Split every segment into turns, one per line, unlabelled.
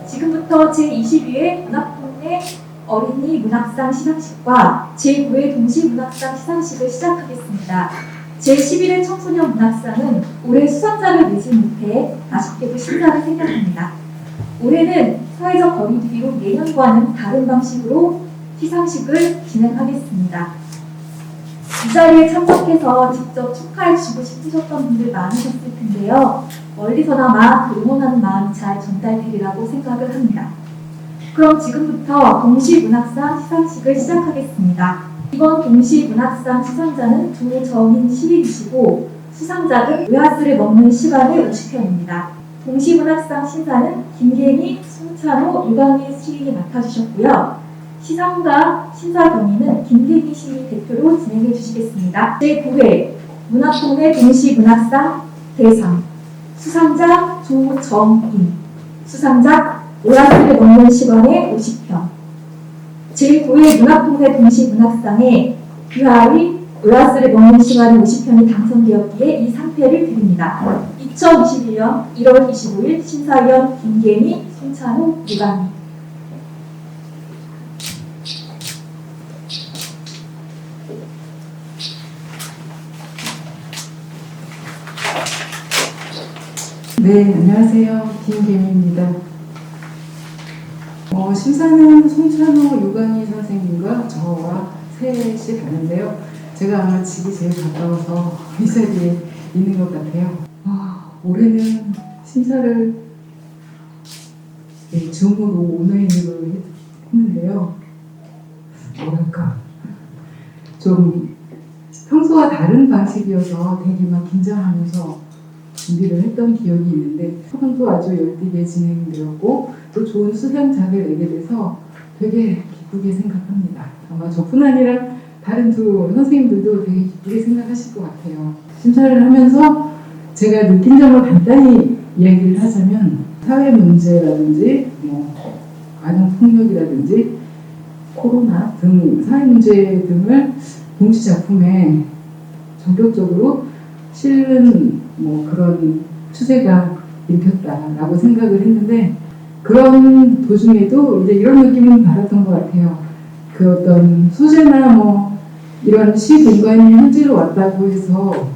지금부터 제22회 문학동네 어린이 문학상 시상식과 제9회 동시문학상 시상식을 시작하겠습니다. 제11회 청소년 문학상은 올해 수상자를 내지 못해 아쉽게도 심사를 생략합니다. 올해는 사회적 거리두기로 예년과는 다른 방식으로 시상식을 진행하겠습니다. 이 자리에 참석해서 직접 축하해주고 싶으셨던 분들 많으셨을 텐데요. 멀리서나마 응원하는 마음이 잘 전달되리라고 생각을 합니다. 그럼 지금부터 동시문학상 시상식을 시작하겠습니다. 이번 동시문학상 수상자는 조정인 시인이시고 수상작은 의아스를 먹는 시간의 50편입니다. 동시문학상 심사는 김계미, 송찬호, 유광희 시인이 맡아주셨고요. 시상과 심사 경위는 김계미 시인 대표로 진행해 주시겠습니다. 제9회 문학동네 동시문학상 대상 수상자 조정인, 수상작 오아스를 먹는 시간의 50편. 제9회 문학동네 동시문학상에 유아의 오아스를 먹는 시간의 50편이 당선되었기에 이 상패를 드립니다. 2021년 1월 25일 심사위원 김계미, 송찬호, 유광희.
네, 안녕하세요. 김계미입니다. 심사는 송찬호, 유광희 선생님과 저와 셋이 가는데요. 제가 아마 집이 제일 가까워서 이 자리에 있는 것 같아요. 올해는 심사를 줌으로 온라인으로 했는데요. 뭐랄까 좀 평소와 다른 방식이어서 되게 막 긴장하면서 준비를 했던 기억이 있는데 수상도 아주 열띠게 진행되었고 또 좋은 수상작을 내게 돼서 되게 기쁘게 생각합니다. 아마 저뿐 아니라 다른 두 선생님들도 되게 기쁘게 생각하실 것 같아요. 심사를 하면서 제가 느낀 점을 간단히 이야기를 하자면 사회 문제라든지 아동폭력이라든지 코로나 등 사회 문제 등을 동시 작품에 전격적으로 실은 그런 추세가 읽혔다라고 생각을 했는데 그런 도중에도 이제 이런 느낌은 받았던 것 같아요. 그 어떤 소재나 이런 시 공간이 현재로 왔다고 해서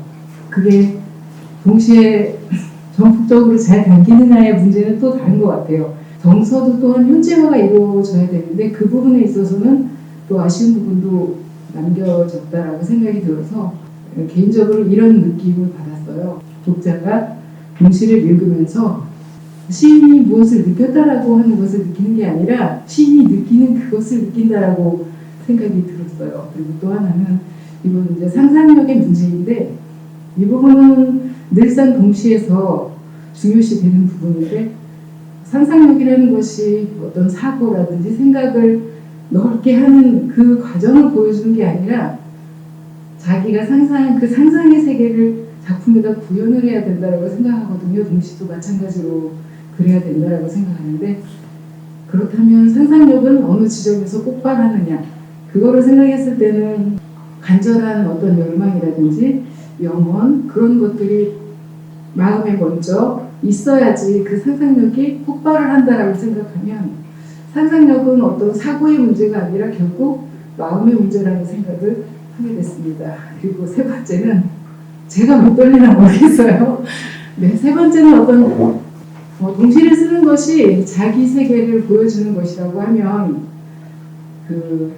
그게 동시에 전폭적으로 잘 담기느냐의 문제는 또 다른 것 같아요. 정서도 또한 현재화가 이루어져야 되는데 그 부분에 있어서는 또 아쉬운 부분도 남겨졌다라고 생각이 들어서 개인적으로 이런 느낌을 받았어요. 독자가 동시를 읽으면서 시인이 무엇을 느꼈다라고 하는 것을 느끼는 게 아니라 시인이 느끼는 그것을 느낀다라고 생각이 들었어요. 그리고 또 하나는 이건 이제 상상력의 문제인데 이 부분은 늘상 동시에서 중요시 되는 부분인데 상상력이라는 것이 어떤 사고라든지 생각을 넓게 하는 그 과정을 보여주는 게 아니라 자기가 상상한 그 상상의 세계를 작품에다 구현을 해야 된다고 생각하거든요. 동시도 마찬가지로 그래야 된다고 생각하는데 그렇다면 상상력은 어느 지점에서 폭발하느냐 그거를 생각했을 때는 간절한 어떤 열망이라든지 영혼 그런 것들이 마음에 먼저 있어야지 그 상상력이 폭발을 한다라고 생각하면 상상력은 어떤 사고의 문제가 아니라 결국 마음의 문제라는 생각을 하게 됐습니다. 그리고 세 번째는 제가 못 돌리나 모르겠어요. 네, 세 번째는 어떤 동시를 쓰는 것이 자기 세계를 보여주는 것이라고 하면 그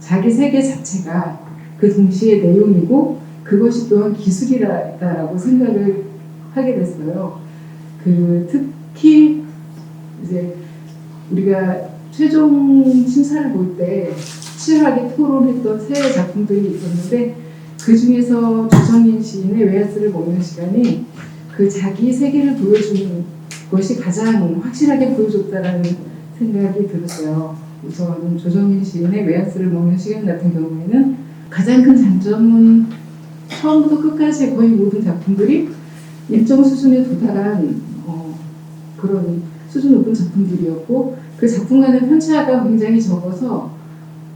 자기 세계 자체가 그 동시의 내용이고 그것이 또한 기술이라고 생각을 하게 됐어요. 특히 이제 우리가 최종 심사를 볼 때 치열하게 토론했던 세 작품들이 있었는데 그 중에서 조정인 시인의 외아스를 먹는 시간이 그 자기 세계를 보여주는 것이 가장 확실하게 보여줬다라는 생각이 들었어요. 우선 조정인 시인의 외아스를 먹는 시간 같은 경우에는 가장 큰 장점은 처음부터 끝까지 거의 모든 작품들이 일정 수준에 도달한 그런 수준 높은 작품들이었고 그 작품 간의 편차가 굉장히 적어서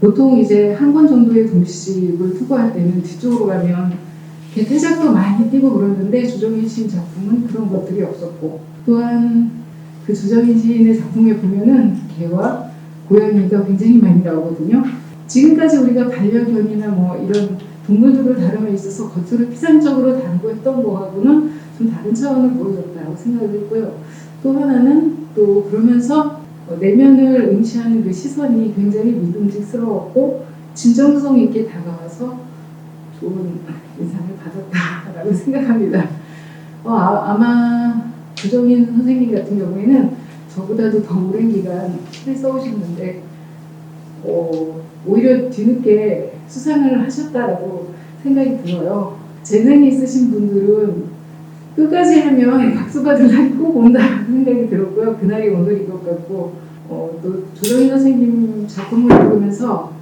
보통 이제 한 권 정도의 동시집을 투고할 때는 뒤쪽으로 가면 퇴작도 많이 띄고 그러는데 조정인 시인 작품은 그런 것들이 없었고 또한 그 조정인 시인의 작품에 보면은 개와 고양이가 굉장히 많이 나오거든요. 지금까지 우리가 반려견이나 뭐 이런 동물들을 다룸에 있어서 겉으로 피상적으로 다루고 했던 거하고는 좀 다른 차원을 보여줬다고 생각을 했고요. 또 하나는 또 그러면서 내면을 응시하는 그 시선이 굉장히 믿음직스러웠고 진정성 있게 다가와서 좋은 인상을 받았다라고 생각합니다. 아마 조정인 선생님 같은 경우에는 저보다도 더 오랜 기간 시를 써오셨는데 오히려 뒤늦게 수상을 하셨다라고 생각이 들어요. 재능이 있으신 분들은 끝까지 하면 박수 받을 날이 꼭 온다라는 생각이 들었고요. 그날이 오늘인 것 같고 또 조정인 선생님 작품을 읽으면서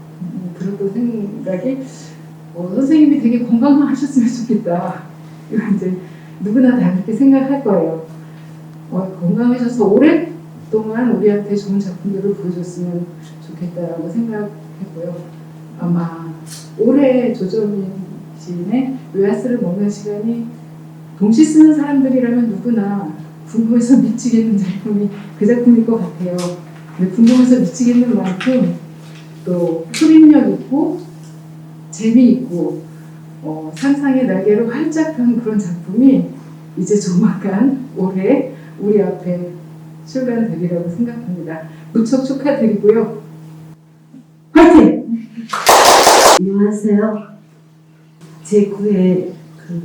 들었던 생각이 선생님이 되게 건강하셨으면 좋겠다. 이건 이제 누구나 다 그렇게 생각할 거예요. 건강하셔서 오랫동안 우리한테 좋은 작품들을 보여줬으면 좋겠다라고 생각했고요. 아마 올해 조정인 시인의 외화스를 먹는 시간이 동시 쓰는 사람들이라면 누구나 궁금해서 미치겠는 작품이 그 작품일 것 같아요. 근데 궁금해서 미치겠는 만큼 또 흡입력 있고 재미있고 상상의 날개를 활짝 편 그런 작품이 이제 조만간 올해 우리 앞에 출간되리라고 생각합니다. 무척 축하드리고요. 화이팅!
안녕하세요. 제9회 그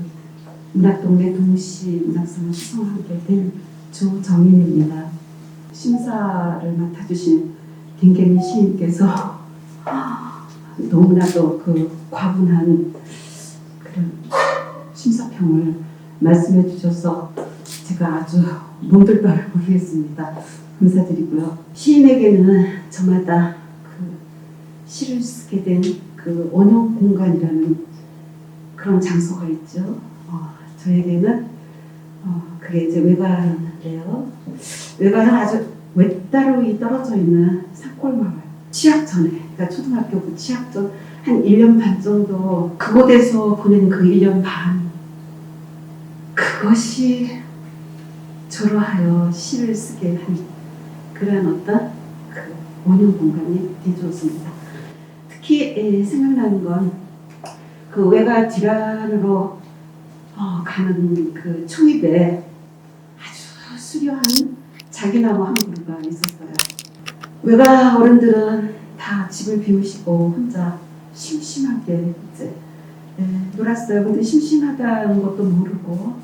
문학동네 동시 문학상을 수상하게 된 조정인입니다. 심사를 맡아주신 김계민 시인께서 너무나도 그 과분한 그런 심사평을 말씀해 주셔서 제가 아주 몸둘 바를 모르겠습니다. 감사드리고요. 시인에게는 저마다 그 시를 쓰게 된 그 원형 공간이라는 그런 장소가 있죠. 저에게는 그게 이제 외관인데요. 외관은 아주 외따로 떨어져 있는 산골마을. 취학 전에, 그러니까 초등학교 취학 전 한 1년 반 정도 그곳에서 보낸 그 1년 반, 그것이 저로 하여 시를 쓰게 한 그런 어떤 그 원형 공간이 되어줬습니다. 특히 생각나는 건 그 외가 뒷안으로 가는 그 초입에 아주 수려한 자기나무 한 그루가 있었어요. 외가 어른들은 다 집을 비우시고 혼자 심심하게 이제 놀았어요. 근데 심심하다는 것도 모르고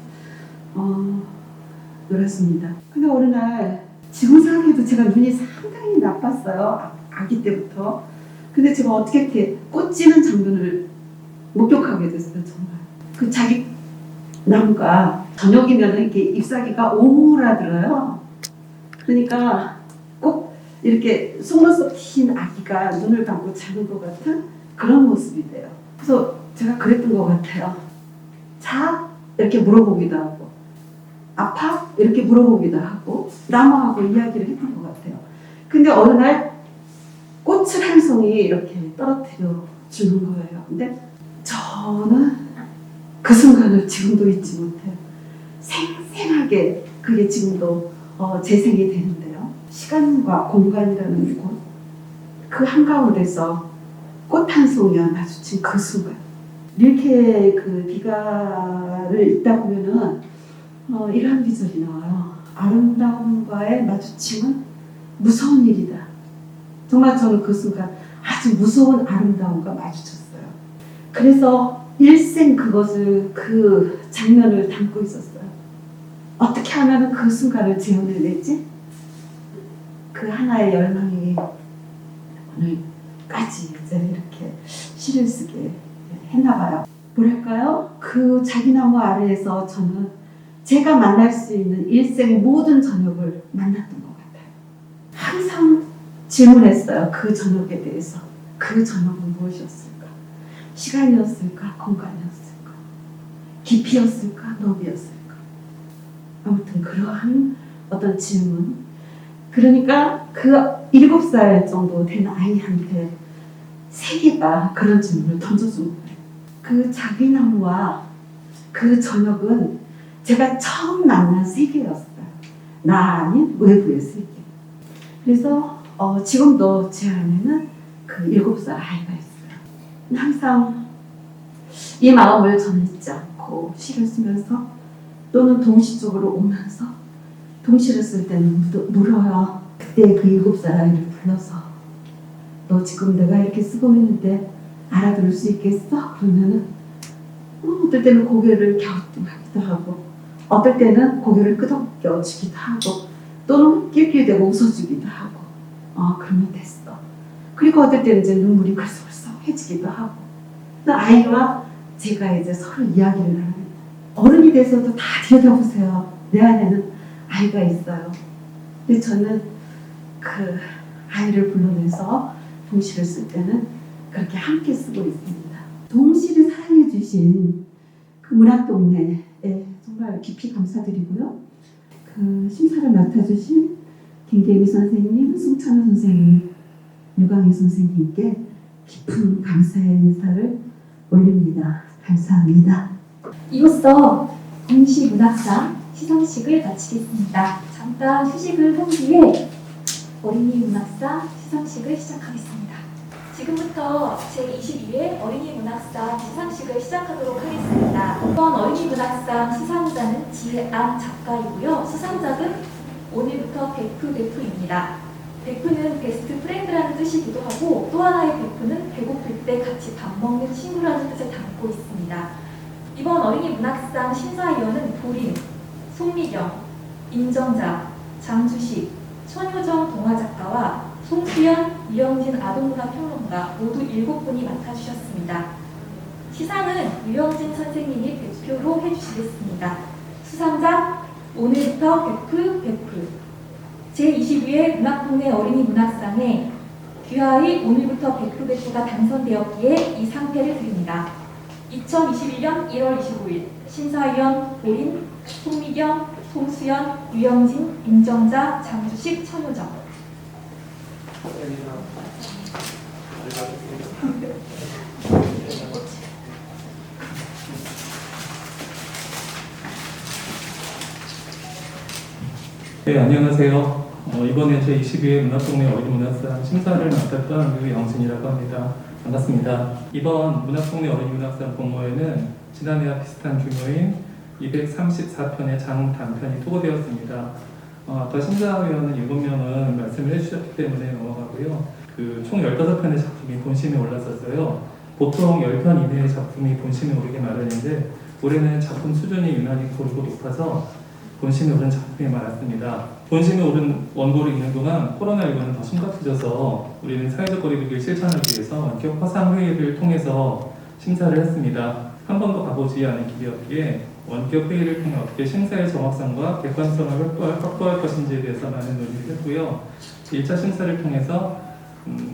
놀았습니다. 근데 어느 날 지금 생각해도 제가 눈이 상당히 나빴어요. 아기 때부터. 근데 제가 어떻게 이렇게 꽃지는 장면을 목격하게 됐어요. 정말. 그 자기 나무가 저녁이면 이렇게 잎사귀가 오므라들어요. 그러니까 꼭 이렇게 속눈썹 긴 아기가 눈을 감고 자는 것 같은 그런 모습이 돼요. 그래서 제가 그랬던 것 같아요. 자? 이렇게 물어보기도 하고, 아파? 이렇게 물어보기도 하고, 나무하고 이야기를 했던 것 같아요. 근데 어느 날 꽃을 한 송이 이렇게 떨어뜨려 주는 거예요. 근데 저는 그 순간을 지금도 잊지 못해요. 생생하게 그게 지금도 재생이 되는데요. 시간과 공간이라는 곳, 그 한가운데서 꽃 한 송이와 마주친 그 순간. 이렇게 그 비가를 읽다 보면은 이런 비절이 나와요. 아름다움과의 마주침은 무서운 일이다. 정말 저는 그 순간 아주 무서운 아름다움과 마주쳤어요. 그래서 일생 그것을, 그 장면을 담고 있었어요. 어떻게 하면 그 순간을 재현해내지? 그 하나의 열망이 오늘까지 이제 이렇게 시를 쓰게 했나봐요. 뭐랄까요? 그 자기나무 아래에서 저는 제가 만날 수 있는 일생의 모든 저녁을 만났던 것 같아요. 항상 질문했어요. 그 저녁에 대해서. 그 저녁은 무엇이었을까? 시간이었을까? 공간이었을까? 깊이였을까? 너비였을까? 아무튼 그러한 어떤 질문. 그러니까 그 7살 정도 된 아이한테 세계가 그런 질문을 던져준 거예요. 그 자기나무와 그 저녁은 제가 처음 만난 세계였어요. 나 아닌 외부의 세계. 그래서 지금도 제 안에는 그 7살 아이가 있어요. 항상 이 마음을 저는 잊지 않고 시를 쓰면서 또는 동시적으로 오면서 동시를 쓸 때는 물어요. 그때 그 7살 아이를 불러서 너 지금 내가 이렇게 쓰고 있는데 알아들을 수 있겠어? 그러면은 어떨 때는 고개를 갸우뚱하기도 하고 어떨 때는 고개를 끄덕여주기도 하고 또는 낄낄대고 웃어주기도 하고 그러면 됐어. 그리고 어떨 때는 이제 눈물이 글썽글썽해지기도 하고 또 아이와 제가 이제 서로 이야기를 합니다. 어른이 돼서도 다 들여다보세요. 내 안에는 아이가 있어요. 근데 저는 그 아이를 불러내서 동시를 쓸 때는 그렇게 함께 쓰고 있습니다. 동시를 사랑해 주신 그 문학동네에 정말 깊이 감사드리고요. 그 심사를 맡아주신 김계미 선생님, 송찬호 선생님, 유강희 선생님께 깊은 감사의 인사를 올립니다. 감사합니다.
이로써 동시문학상 시상식을 마치겠습니다. 잠깐 휴식을 한 뒤에 어린이 문학상 시상식을 시작하겠습니다. 지금부터 제22회 어린이 문학상 시상식을 시작하도록 하겠습니다. 이번 어린이 문학상 수상자는 지혜안 작가이고요. 수상작은 오늘부터 베프입니다. 베프는 베스트 프렌드라는 뜻이기도 하고 또 하나의 베프는 배고플 때 같이 밥 먹는 친구라는 뜻을 담고 있습니다. 이번 어린이 문학상 심사위원은 보린, 송미경, 임정자, 장주식, 천효정 동화작가와 송수연, 유영진 아동문화평론가 모두 7분이 맡아주셨습니다. 시상은 유영진 선생님이 대표로 해주시겠습니다. 수상작 오늘부터 베프 제22회 문학동네 어린이 문학상에 귀하의 오늘부터 베프가 당선되었기에 이 상패를 드립니다. 2021년 1월 25일 심사위원 보린, 송미경, 송수연, 유영진, 임정자, 장주식, 천효정.
네, 안녕하세요. 이번에 제22회 문학동네 어린이문학상 심사를 맡았던 유영진이라고 합니다. 반갑습니다. 이번 문학동네 어린이문학상 공모에는 지난해와 비슷한 규모인 234편의 장 단편이 투고되었습니다. 아까 심사위원은 7명은 말씀을 해주셨기 때문에 넘어가고요. 총 15편의 작품이 본심에 올랐었어요. 보통 10편 이내의 작품이 본심에 오르게 마련인데 올해는 작품 수준이 유난히 고르고 높아서 본심에 오른 작품이 많았습니다. 본심에 오른 원고를 읽는 동안 코로나19는 더 심각해져서 우리는 사회적 거리두기를 실천하기 위해서 원격 화상 회의를 통해서 심사를 했습니다. 한 번도 가보지 않은 길이었기에 원격 회의를 통해 어떻게 심사의 정확성과 객관성을 확보할 것인지에 대해서 많은 논의를 했고요. 1차 심사를 통해서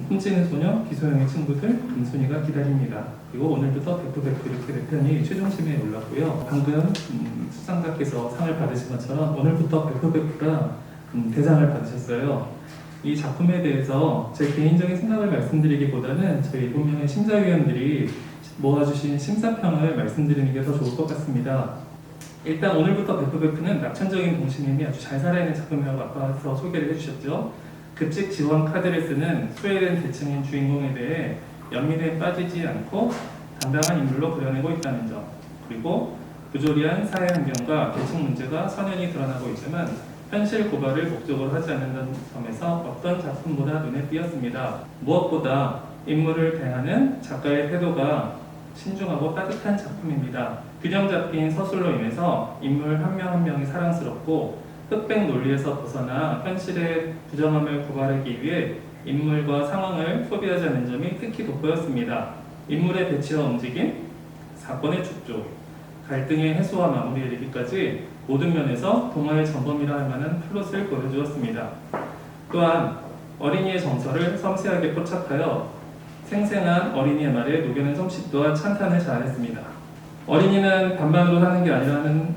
훔치는 소녀, 비소형의 친구들, 금순이가 기다립니다. 그리고 오늘부터 베프 이렇게 4편이 최종심에 올랐고요. 방금 수상자께서 상을 받으신 것처럼 오늘부터 베프가 대상을 받으셨어요. 이 작품에 대해서 제 개인적인 생각을 말씀드리기보다는 저희 7명의 심사위원들이 모아주신 심사평을 말씀드리는 게 더 좋을 것 같습니다. 일단 오늘부터 베프는 낙천적인 동심님이 아주 잘 살아있는 작품이라고 아까서 소개를 해주셨죠. 급식 지원 카드를 쓰는 소외된 계층인 주인공에 대해 연민에 빠지지 않고 담당한 인물로 그려내고 있다는 점, 그리고 부조리한 사회 환경과 계층 문제가 선연히 드러나고 있지만 현실 고발을 목적으로 하지 않는다는 점에서 어떤 작품보다 눈에 띄었습니다. 무엇보다 인물을 대하는 작가의 태도가 신중하고 따뜻한 작품입니다. 균형 잡힌 서술로 인해서 인물 한 명 한 명이 사랑스럽고 흑백 논리에서 벗어나 현실의 부정함을 고발하기 위해 인물과 상황을 소비하지 않는 점이 특히 돋보였습니다. 인물의 배치와 움직임, 사건의 축조, 갈등의 해소와 마무리에 이르기까지 모든 면에서 동화의 전범이라 할 만한 플롯을 보여주었습니다. 또한 어린이의 정서를 섬세하게 포착하여 생생한 어린이의 말에 녹여낸 솜씨와 찬탄을 자아냈습니다. 어린이는 반반으로 사는 게 아니라는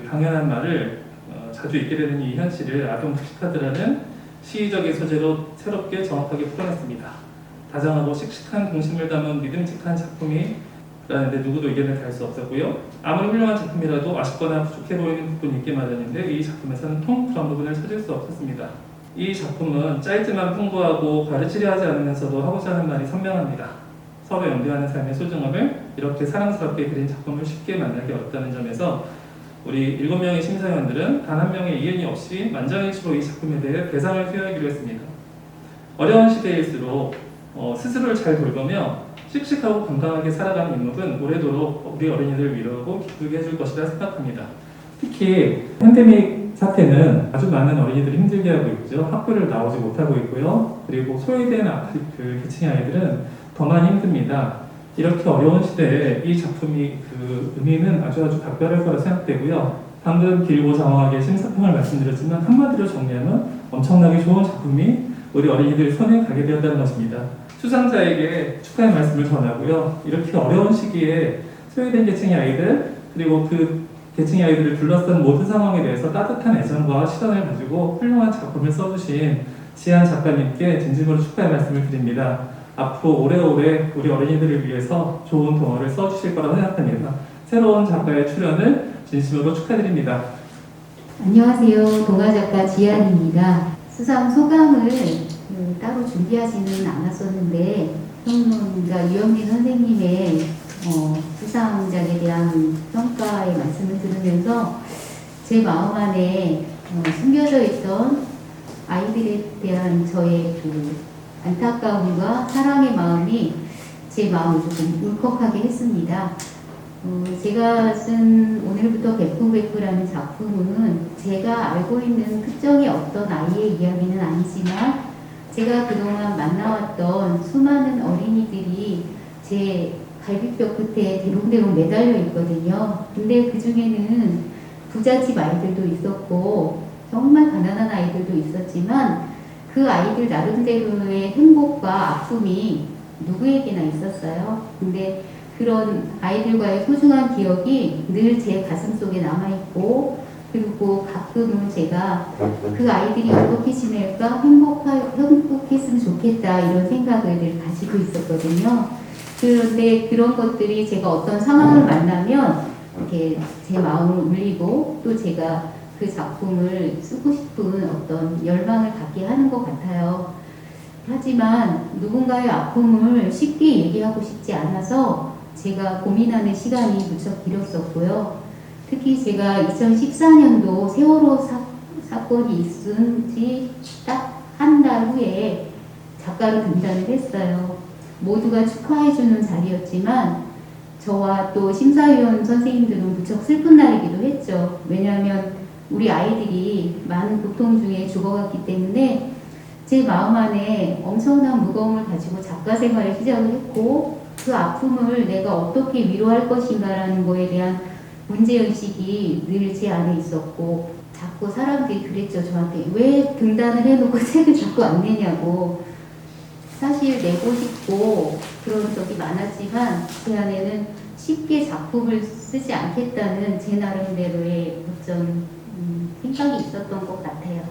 당연한 말을 자주 읽게 되는 이 현실을 아동 푸시카드라는 시의적인 소재로 새롭게 정확하게 풀어냈습니다. 다정하고 씩씩한 동심을 담은 믿음직한 작품이 라는데 누구도 의견을 다할 수 없었고요. 아무리 훌륭한 작품이라도 아쉽거나 부족해 보이는 부분이 있게 마련인데 이 작품에서는 통 그런 부분을 찾을 수 없었습니다. 이 작품은 짧지만 풍부하고 가르치려 하지 않으면서도 하고자 하는 말이 선명합니다. 서로 연대하는 삶의 소중함을 이렇게 사랑스럽게 그린 작품을 쉽게 만나기 어렵다는 점에서 우리 7명의 심사위원들은 단 한 명의 이견이 없이 만장일치로 이 작품에 대해 대상을 수여하기로 했습니다. 어려운 시대일수록 스스로를 잘 돌보며 씩씩하고 건강하게 살아가는 인물은 오래도록 우리 어린이들을 위로하고 기쁘게 해줄 것이라 생각합니다. 특히 팬데믹 사태는 아주 많은 어린이들이 힘들게 하고 있죠. 학교를 나오지 못하고 있고요. 그리고 소외된 그 계층의 아이들은 더 많이 힘듭니다. 이렇게 어려운 시대에 이 작품이 그 의미는 아주 각별할 거라 생각되고요. 방금 길고 장황하게 심사평을 말씀드렸지만 한마디로 정리하면 엄청나게 좋은 작품이 우리 어린이들 손에 가게 되었다는 것입니다. 수상자에게 축하의 말씀을 전하고요. 이렇게 어려운 시기에 소외된 계층의 아이들 그리고 그 계층의 아이들을 둘러싼 모든 상황에 대해서 따뜻한 애정과 시선을 가지고 훌륭한 작품을 써주신 지한 작가님께 진심으로 축하의 말씀을 드립니다. 앞으로 오래오래 우리 어린이들을 위해서 좋은 동화를 써주실 거라고 생각합니다. 새로운 작가의 출연을 진심으로 축하드립니다.
안녕하세요. 동화작가 지안입니다. 수상 소감을 따로 준비하지는 않았었는데 평론가 유영민 선생님의 수상작에 대한 평가의 말씀을 들으면서 제 마음 안에 숨겨져 있던 아이들에 대한 저의 그 안타까움과 사랑의 마음이 제 마음을 조금 울컥하게 했습니다. 제가 쓴 오늘부터 베프베프라는 작품은 제가 알고 있는 특정의 어떤 아이의 이야기는 아니지만 제가 그동안 만나왔던 수많은 어린이들이 제 갈비뼈 끝에 대롱대롱 매달려 있거든요. 근데 그 중에는 부잣집 아이들도 있었고 정말 가난한 아이들도 있었지만 그 아이들 나름대로의 행복과 아픔이 누구에게나 있었어요. 근데 그런 아이들과의 소중한 기억이 늘 제 가슴 속에 남아있고 그리고 가끔은 제가 그 아이들이 어떻게 지낼까 행복했으면 좋겠다 이런 생각을 늘 가지고 있었거든요. 그런데 그런 것들이 제가 어떤 상황을 만나면 이렇게 제 마음을 울리고 또 제가 그 작품을 쓰고 싶은 어떤 열망을 갖게 하는 것 같아요. 하지만 누군가의 아픔을 쉽게 얘기하고 싶지 않아서 제가 고민하는 시간이 무척 길었었고요. 특히 제가 2014년도 세월호 사건이 있은 지 딱 한 달 후에 작가로 등단을 했어요. 모두가 축하해주는 자리였지만 저와 또 심사위원 선생님들은 무척 슬픈 날이기도 했죠. 왜냐하면 우리 아이들이 많은 고통 중에 죽어갔기 때문에 제 마음 안에 엄청난 무거움을 가지고 작가 생활을 시작을 했고 그 아픔을 내가 어떻게 위로할 것인가라는 거에 대한 문제의식이 늘 제 안에 있었고 자꾸 사람들이 그랬죠. 저한테 왜 등단을 해놓고 책을 자꾸 안 내냐고. 사실 내고 싶고 그런 적이 많았지만 제 안에는 쉽게 작품을 쓰지 않겠다는 제 나름대로의 어떤 생각이 있었던 것 같아요.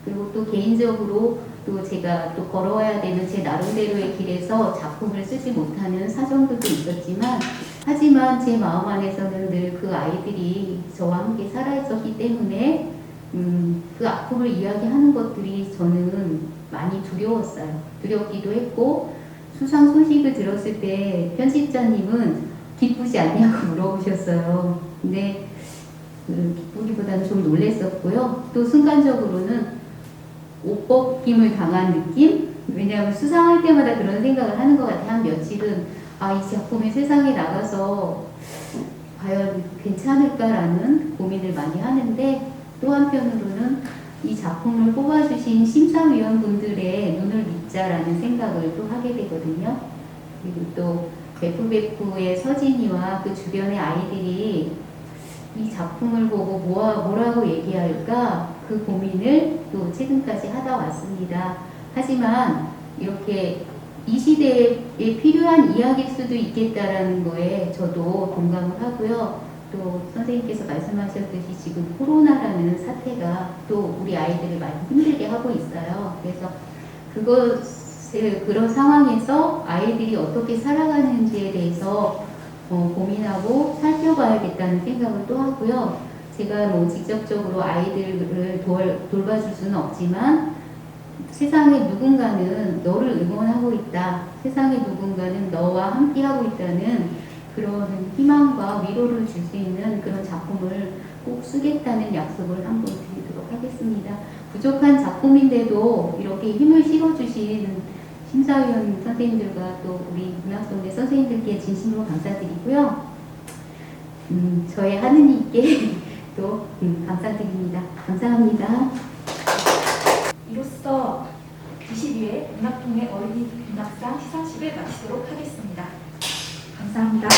그리고 또 개인적으로 또 제가 또 걸어와야 되는 제 나름대로의 길에서 작품을 쓰지 못하는 사정들도 있었지만 하지만 제 마음 안에서는 늘 그 아이들이 저와 함께 살아있었기 때문에 그 아픔을 이야기하는 것들이 저는 많이 두려웠어요. 두렵기도 했고 수상 소식을 들었을 때 편집자님은 기쁘지 않냐고 물어보셨어요. 근데 기쁘기보다는 좀 놀랬었고요. 또 순간적으로는 옷 벗김을 당한 느낌? 왜냐하면 수상할 때마다 그런 생각을 하는 것 같아요. 한 며칠은 이 작품이 세상에 나가서 과연 괜찮을까라는 고민을 많이 하는데 또 한편으로는 이 작품을 뽑아주신 심사위원분들의 눈을 믿자라는 생각을 또 하게 되거든요. 그리고 또 베프베프의 서진이와 그 주변의 아이들이 이 작품을 보고 뭐라고 얘기할까 그 고민을 또 최근까지 하다 왔습니다. 하지만 이렇게 이 시대에 필요한 이야기일 수도 있겠다라는 거에 저도 동감을 하고요. 또 선생님께서 말씀하셨듯이 지금 코로나라는 사태가 또 우리 아이들을 많이 힘들게 하고 있어요. 그래서 그런 상황에서 아이들이 어떻게 살아가는지에 대해서 고민하고 살펴봐야겠다는 생각을 또 하고요. 제가 뭐 직접적으로 아이들을 돌봐줄 수는 없지만 세상에 누군가는 너를 응원하고 있다. 세상에 누군가는 너와 함께하고 있다는 그런 희망과 위로를 줄 수 있는 그런 작품을 꼭 쓰겠다는 약속을 한번 드리도록 하겠습니다. 부족한 작품인데도 이렇게 힘을 실어주신 심사위원 선생님들과 또 우리 문학동네 선생님들께 진심으로 감사드리고요. 저의 하느님께 또 감사드립니다. 감사합니다.
이로써 22회 문학동네 어린이 문학상 시상식을 마치도록 하겠습니다. 감사합니다.